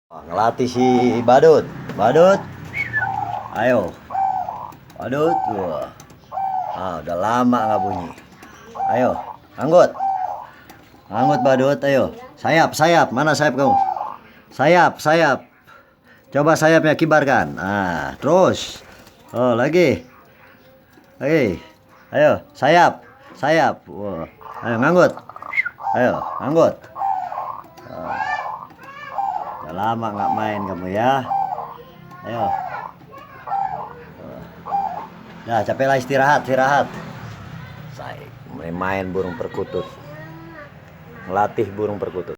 Ngelatih si badut. Badut, ayo. Badut, wah. Udah lama nggak bunyi. Ayo, anggut. Anggut badut, ayo. Sayap, sayap. Mana sayap kamu? Sayap, sayap. Coba sayapnya kibarkan. Terus. Oh, lagi. Lagi. Ayo, sayap. Sayap. Wah. Ayo, nganggut. Ayo, nganggut. Udah lama nggak main kamu ya. Ayo. Nah, capek lah, istirahat, istirahat. Saya main burung perkutut. Melatih burung perkutut.